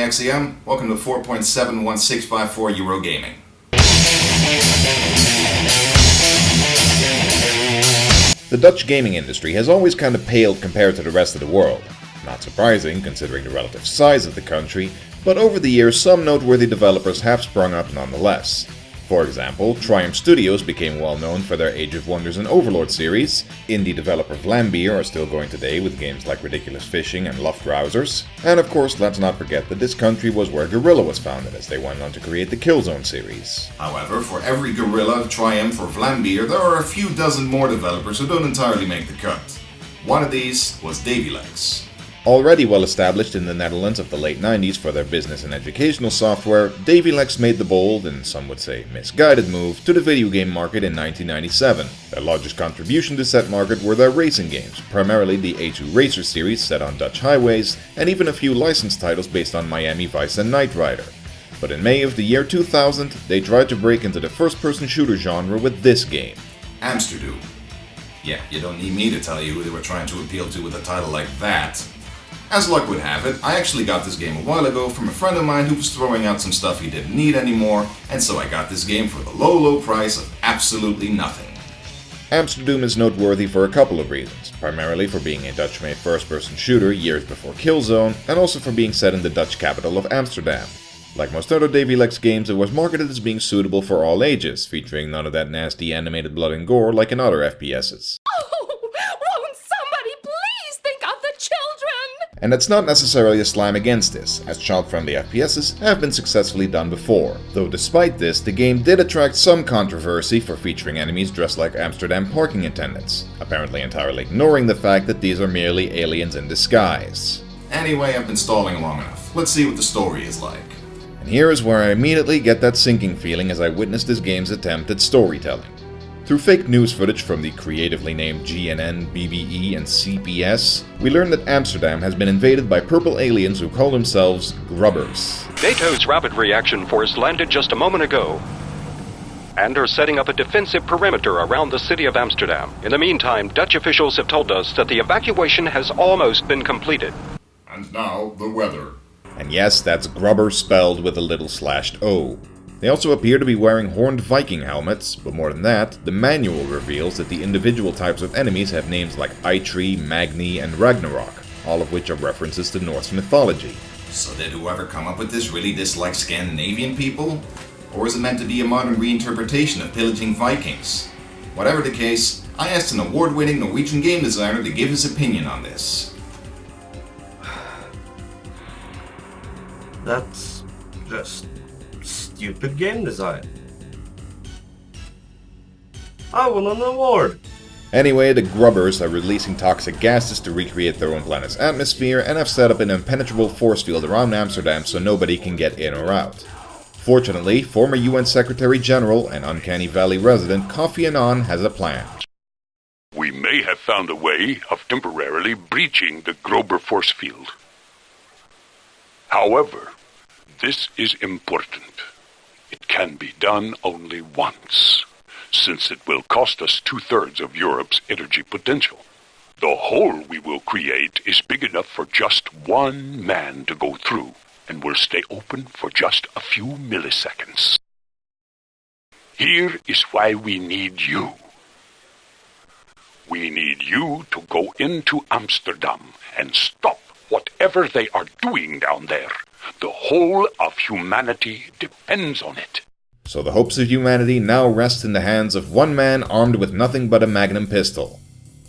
XEM. Welcome to 4.71654 Euro Gaming. The Dutch gaming industry has always kind of paled compared to the rest of the world. Not surprising, considering the relative size of the country, but over the years some noteworthy developers have sprung up nonetheless. For example, Triumph Studios became well known for their Age of Wonders and Overlord series, indie developer Vlambeer are still going today with games like Ridiculous Fishing and Luftrausers, and of course let's not forget that this country was where Guerrilla was founded as they went on to create the Killzone series. However, for every Guerrilla, Triumph or Vlambeer, there are a few dozen more developers who don't entirely make the cut. One of these was Davylex. Already well established in the Netherlands of the late 90s for their business and educational software, Davylex made the bold, and some would say misguided move, to the video game market in 1997. Their largest contribution to said market were their racing games, primarily the A2 Racer series set on Dutch highways, and even a few licensed titles based on Miami Vice and Knight Rider. But in May of the year 2000, they tried to break into the first-person shooter genre with this game, Amsterdoom. Yeah, you don't need me to tell you who they were trying to appeal to with a title like that. As luck would have it, I actually got this game a while ago from a friend of mine who was throwing out some stuff he didn't need anymore, and so I got this game for the low price of absolutely nothing. Amsterdoom is noteworthy for a couple of reasons, primarily for being a Dutch-made first-person shooter years before Killzone, and also for being set in the Dutch capital of Amsterdam. Like most other Davylex games, it was marketed as being suitable for all ages, featuring none of that nasty animated blood and gore like in other FPSs. And that's not necessarily a slam against this, as child-friendly FPSs have been successfully done before, though despite this, the game did attract some controversy for featuring enemies dressed like Amsterdam parking attendants, apparently entirely ignoring the fact that these are merely aliens in disguise. Anyway, I've been stalling long enough. Let's see what the story is like. And here is where I immediately get that sinking feeling as I witness this game's attempt at storytelling. Through fake news footage from the creatively named GNN, BBE, and CPS, we learn that Amsterdam has been invaded by purple aliens who call themselves Grubbers. NATO's Rapid Reaction Force landed just a moment ago and are setting up a defensive perimeter around the city of Amsterdam. In the meantime, Dutch officials have told us that the evacuation has almost been completed. And now, the weather. And yes, that's Grubber spelled with a little slashed O. They also appear to be wearing horned Viking helmets, but more than that, the manual reveals that the individual types of enemies have names like Eitri, Magni, and Ragnarok, all of which are references to Norse mythology. So did whoever come up with this really dislike Scandinavian people? Or is it meant to be a modern reinterpretation of pillaging Vikings? Whatever the case, I asked an award-winning Norwegian game designer to give his opinion on this. That's just stupid game design. I won an award! Anyway, the Grubbers are releasing toxic gases to recreate their own planet's atmosphere and have set up an impenetrable force field around Amsterdam so nobody can get in or out. Fortunately, former UN Secretary General and Uncanny Valley resident Kofi Annan has a plan. We may have found a way of temporarily breaching the Gruber force field. However, this is important. It can be done only once, since it will cost us 2/3 of Europe's energy potential. The hole we will create is big enough for just one man to go through, and will stay open for just a few milliseconds. Here is why we need you. We need you to go into Amsterdam and stop whatever they are doing down there. The whole of humanity depends on it. So the hopes of humanity now rest in the hands of one man armed with nothing but a magnum pistol.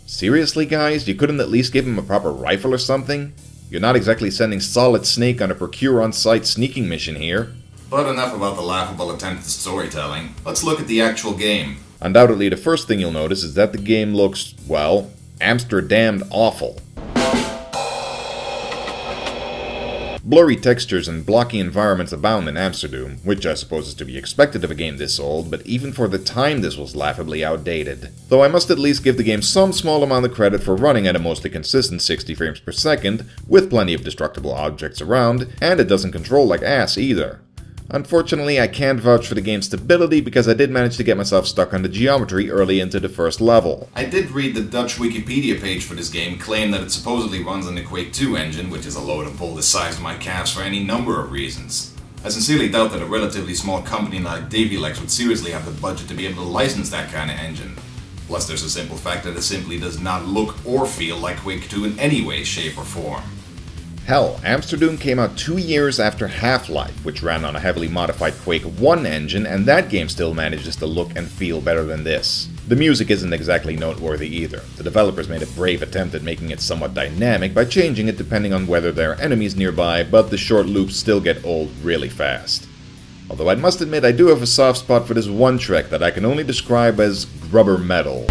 Seriously, guys? You couldn't at least give him a proper rifle or something? You're not exactly sending Solid Snake on a procure-on-site sneaking mission here. But enough about the laughable attempt at storytelling. Let's look at the actual game. Undoubtedly, the first thing you'll notice is that the game looks, well, Amsterdamned awful. Blurry textures and blocky environments abound in Amsterdam, which I suppose is to be expected of a game this old, but even for the time this was laughably outdated. Though I must at least give the game some small amount of credit for running at a mostly consistent 60 frames per second, with plenty of destructible objects around, and it doesn't control like ass either. Unfortunately, I can't vouch for the game's stability because I did manage to get myself stuck on the geometry early into the first level. I did read the Dutch Wikipedia page for this game claim that it supposedly runs on the Quake 2 engine, which is a load of bull the size of my calves for any number of reasons. I sincerely doubt that a relatively small company like Davylex would seriously have the budget to be able to license that kind of engine. Plus there's the simple fact that it simply does not look or feel like Quake 2 in any way, shape or form. Hell, Amsterdoom came out 2 years after Half-Life, which ran on a heavily modified Quake 1 engine, and that game still manages to look and feel better than this. The music isn't exactly noteworthy either. The developers made a brave attempt at making it somewhat dynamic by changing it depending on whether there are enemies nearby, but the short loops still get old really fast. Although I must admit I do have a soft spot for this one track that I can only describe as grubber metal.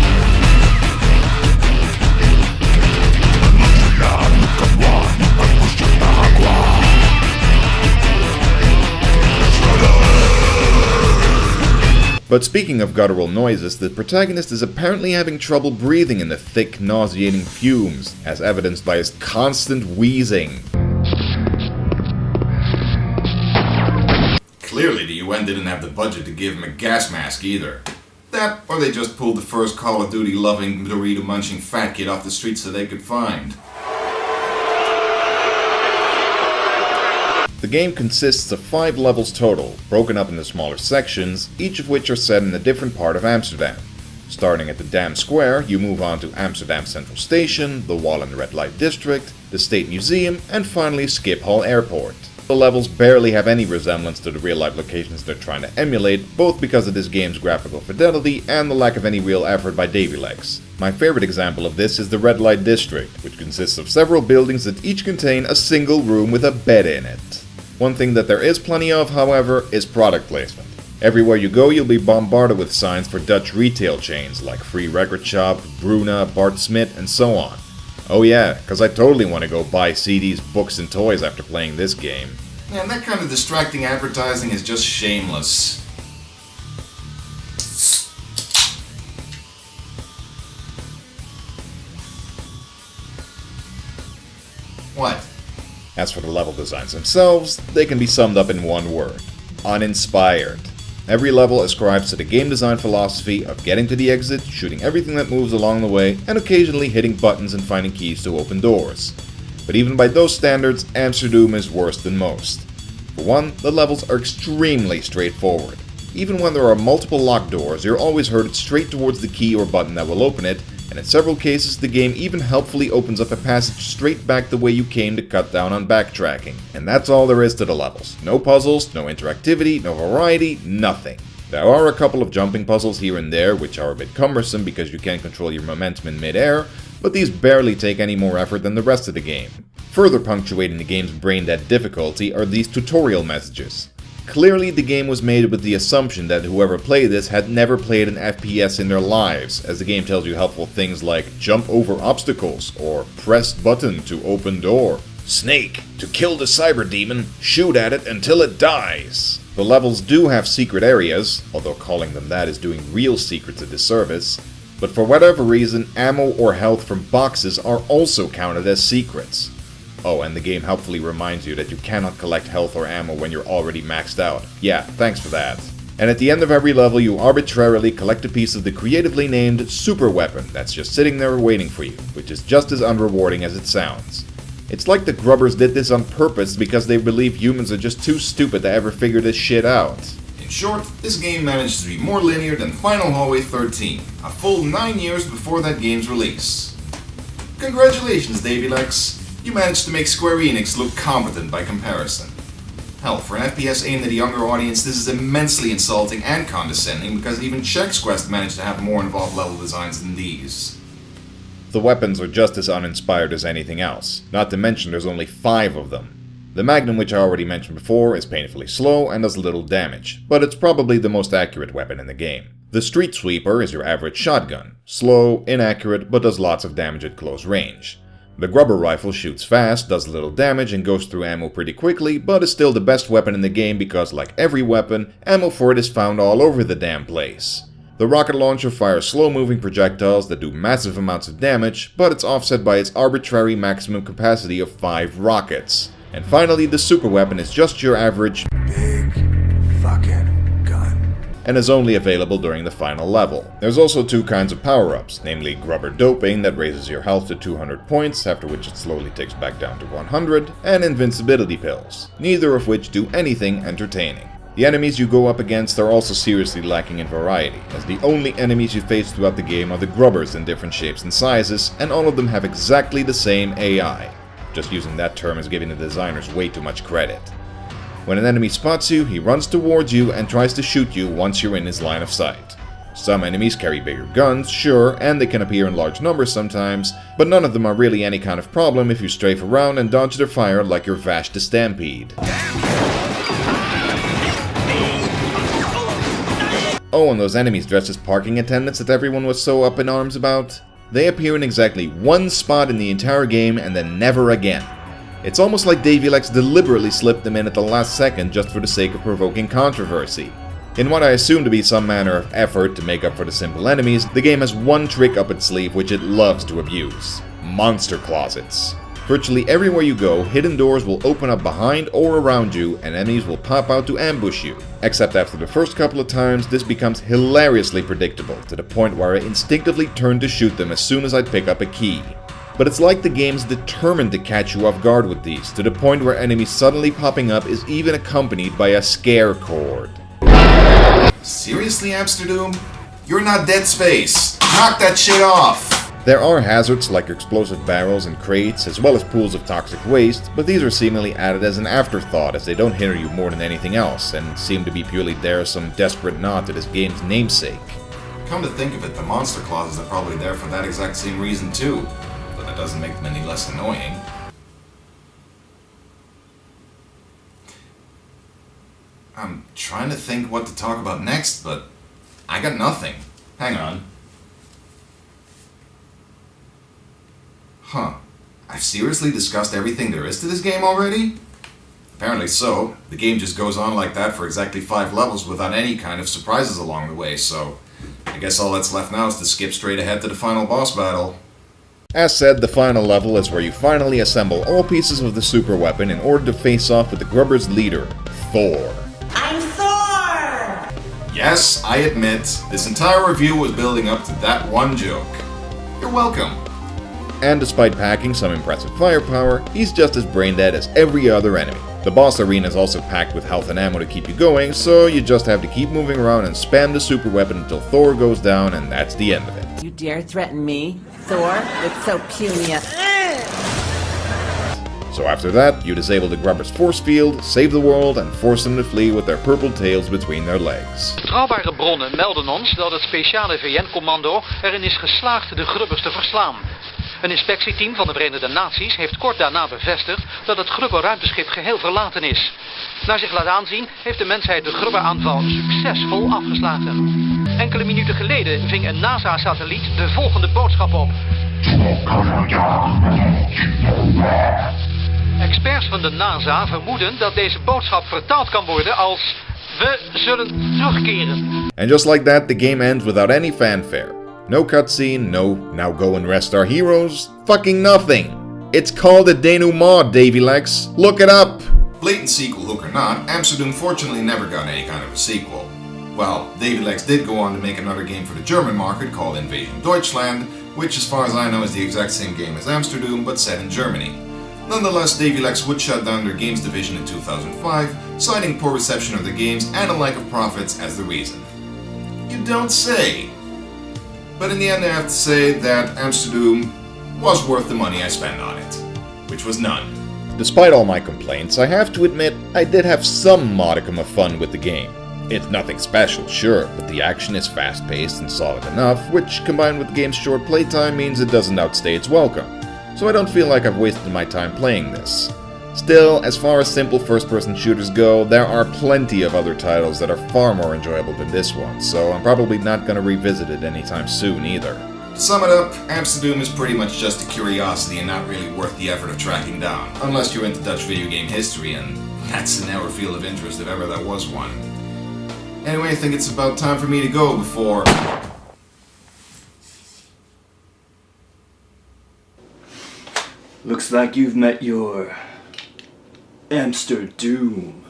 But speaking of guttural noises, the protagonist is apparently having trouble breathing in the thick, nauseating fumes, as evidenced by his constant wheezing. Clearly the UN didn't have the budget to give him a gas mask either. That, or they just pulled the first Call of Duty loving, Dorito munching fat kid off the streets so they could find. The game consists of 5 levels total, broken up into smaller sections, each of which are set in a different part of Amsterdam. Starting at the Dam Square, you move on to Amsterdam Central Station, the Wall and Red Light District, the State Museum, and finally Schiphol Airport. The levels barely have any resemblance to the real-life locations they're trying to emulate, both because of this game's graphical fidelity and the lack of any real effort by Davylex. My favorite example of this is the Red Light District, which consists of several buildings that each contain a single room with a bed in it. One thing that there is plenty of, however, is product placement. Everywhere you go, you'll be bombarded with signs for Dutch retail chains like Free Record Shop, Bruna, Bart Smit, and so on. Oh yeah, because I totally want to go buy CDs, books, and toys after playing this game. Man, that kind of distracting advertising is just shameless. What? As for the level designs themselves, they can be summed up in one word: uninspired. Every level ascribes to the game design philosophy of getting to the exit, shooting everything that moves along the way, and occasionally hitting buttons and finding keys to open doors. But even by those standards, Amsterdoom is worse than most. For one, the levels are extremely straightforward. Even when there are multiple locked doors, you're always herded straight towards the key or button that will open it, and in several cases the game even helpfully opens up a passage straight back the way you came to cut down on backtracking. And that's all there is to the levels. No puzzles, no interactivity, no variety, nothing. There are a couple of jumping puzzles here and there, which are a bit cumbersome because you can't control your momentum in mid-air, but these barely take any more effort than the rest of the game. Further punctuating the game's brain-dead difficulty are these tutorial messages. Clearly the game was made with the assumption that whoever played this had never played an FPS in their lives, as the game tells you helpful things like jump over obstacles, or press button to open door. Snake, to kill the cyber demon, shoot at it until it dies. The levels do have secret areas, although calling them that is doing real secrets a disservice, but for whatever reason, ammo or health from boxes are also counted as secrets. Oh, and the game helpfully reminds you that you cannot collect health or ammo when you're already maxed out. Yeah, thanks for that. And at the end of every level, you arbitrarily collect a piece of the creatively named super weapon that's just sitting there waiting for you, which is just as unrewarding as it sounds. It's like the grubbers did this on purpose because they believe humans are just too stupid to ever figure this shit out. In short, this game managed to be more linear than Final Hallway 13, a full 9 years before that game's release. Congratulations, Davylex. You managed to make Square Enix look competent by comparison. Hell, for an FPS aimed at a younger audience, this is immensely insulting and condescending because even Chex Quest managed to have more involved level designs than these. The weapons are just as uninspired as anything else, not to mention there's only 5 of them. The Magnum, which I already mentioned before, is painfully slow and does little damage, but it's probably the most accurate weapon in the game. The Street Sweeper is your average shotgun, slow, inaccurate, but does lots of damage at close range. The Grubber Rifle shoots fast, does little damage, and goes through ammo pretty quickly, but is still the best weapon in the game because, like every weapon, ammo for it is found all over the damn place. The Rocket Launcher fires slow-moving projectiles that do massive amounts of damage, but it's offset by its arbitrary maximum capacity of 5 rockets. And finally, the Super Weapon is just your average big and is only available during the final level. There's also two kinds of power-ups, namely Grubber Doping that raises your health to 200 points, after which it slowly ticks back down to 100, and Invincibility Pills, neither of which do anything entertaining. The enemies you go up against are also seriously lacking in variety, as the only enemies you face throughout the game are the grubbers in different shapes and sizes, and all of them have exactly the same AI. Just using that term is giving the designers way too much credit. When an enemy spots you, he runs towards you and tries to shoot you once you're in his line of sight. Some enemies carry bigger guns, sure, and they can appear in large numbers sometimes, but none of them are really any kind of problem if you strafe around and dodge their fire like you're Vash the Stampede. Oh, and those enemies dressed as parking attendants that everyone was so up in arms about? They appear in exactly one spot in the entire game and then never again. It's almost like Davylex deliberately slipped them in at the last second just for the sake of provoking controversy. In what I assume to be some manner of effort to make up for the simple enemies, the game has one trick up its sleeve which it loves to abuse: monster closets. Virtually everywhere you go, hidden doors will open up behind or around you and enemies will pop out to ambush you. Except after the first couple of times, this becomes hilariously predictable, to the point where I instinctively turn to shoot them as soon as I pick up a key. But it's like the game's determined to catch you off guard with these, to the point where enemies suddenly popping up is even accompanied by a scare chord. Seriously, Amsterdoom? You're not Dead Space! Knock that shit off! There are hazards like explosive barrels and crates, as well as pools of toxic waste, but these are seemingly added as an afterthought as they don't hinder you more than anything else, and seem to be purely there as some desperate nod to this game's namesake. Come to think of it, the monster clauses are probably there for that exact same reason too, but that doesn't make them any less annoying. I'm trying to think what to talk about next, but I got nothing. Hang on. Huh. I've seriously discussed everything there is to this game already? Apparently so. The game just goes on like that for exactly 5 levels without any kind of surprises along the way, so I guess all that's left now is to skip straight ahead to the final boss battle. As said, the final level is where you finally assemble all pieces of the super weapon in order to face off with the Grubber's leader, Thor. I'm Thor! Yes, I admit, this entire review was building up to that one joke. You're welcome. And despite packing some impressive firepower, he's just as brain-dead as every other enemy. The boss arena is also packed with health and ammo to keep you going, so you just have to keep moving around and spam the super weapon until Thor goes down, and that's the end of it. You dare threaten me, Thor? It's so puny. So after that, you disable the Grubber's force field, save the world, and force them to flee with their purple tails between their legs. Betrouwbare bronnen melden ons dat het speciale VN-commando erin is geslaagd de Grubbers te verslaan. Een inspectieteam van de Verenigde Naties heeft kort daarna bevestigd dat het Grubber-ruimteschip geheel verlaten is. Naar zich laat aanzien heeft de mensheid de Grubber-aanval succesvol afgeslagen. Enkele minuten geleden ving een NASA-satelliet de volgende boodschap op. Experts van de NASA vermoeden dat deze boodschap vertaald kan worden als: we zullen terugkeren. And just like that, the game ends without any fanfare. No cutscene, no now go and rest our heroes, fucking nothing. It's called a denouement, Davylex. Look it up! Blatant sequel hook or not, Amsterdoom fortunately never got any kind of a sequel. Well, Davylex did go on to make another game for the German market called Invasion Deutschland, which as far as I know is the exact same game as Amsterdoom, but set in Germany. Nonetheless, Davylex would shut down their games division in 2005, citing poor reception of the games and a lack of profits as the reason. You don't say! But in the end I have to say that Amsterdoom was worth the money I spent on it, which was none. Despite all my complaints, I have to admit I did have some modicum of fun with the game. It's nothing special, sure, but the action is fast-paced and solid enough, which combined with the game's short playtime means it doesn't outstay its welcome, so I don't feel like I've wasted my time playing this. Still, as far as simple first-person shooters go, there are plenty of other titles that are far more enjoyable than this one, so I'm probably not gonna revisit it anytime soon either. To sum it up, Amsterdoom is pretty much just a curiosity and not really worth the effort of tracking down, unless you're into Dutch video game history, and that's a narrow field of interest if ever there was one. Anyway, I think it's about time for me to go before... Looks like you've met your... Amsterdoom.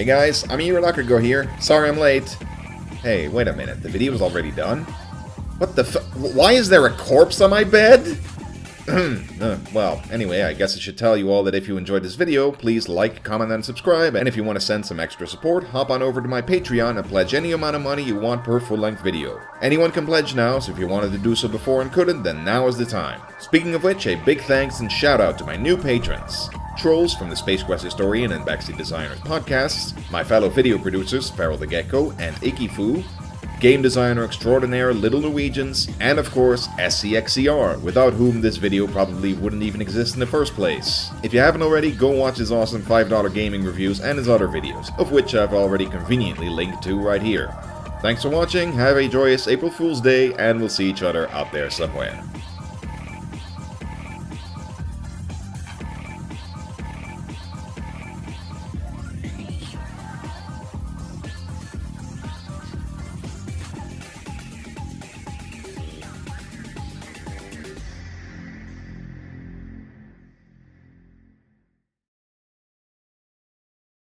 guys, Amayirot Akago here. Sorry I'm late. Hey, wait a minute, the video was already done? What the why is there a corpse on my bed? Well, anyway, I guess I should tell you all that if you enjoyed this video, please like, comment, and subscribe, and if you want to send some extra support, hop on over to my Patreon and pledge any amount of money you want per full-length video. Anyone can pledge now, so if you wanted to do so before and couldn't, then now is the time. Speaking of which, a big thanks and shout out to my new patrons. Trolls from the Space Quest Historian and Backseat Designers podcasts, my fellow video producers, Feral the Gecko and Ikifu, game designer extraordinaire Little Norwegians, and of course SCXCR, without whom this video probably wouldn't even exist in the first place. If you haven't already, go watch his awesome $5 gaming reviews and his other videos, of which I've already conveniently linked to right here. Thanks for watching, have a joyous April Fool's Day, and we'll see each other out there somewhere.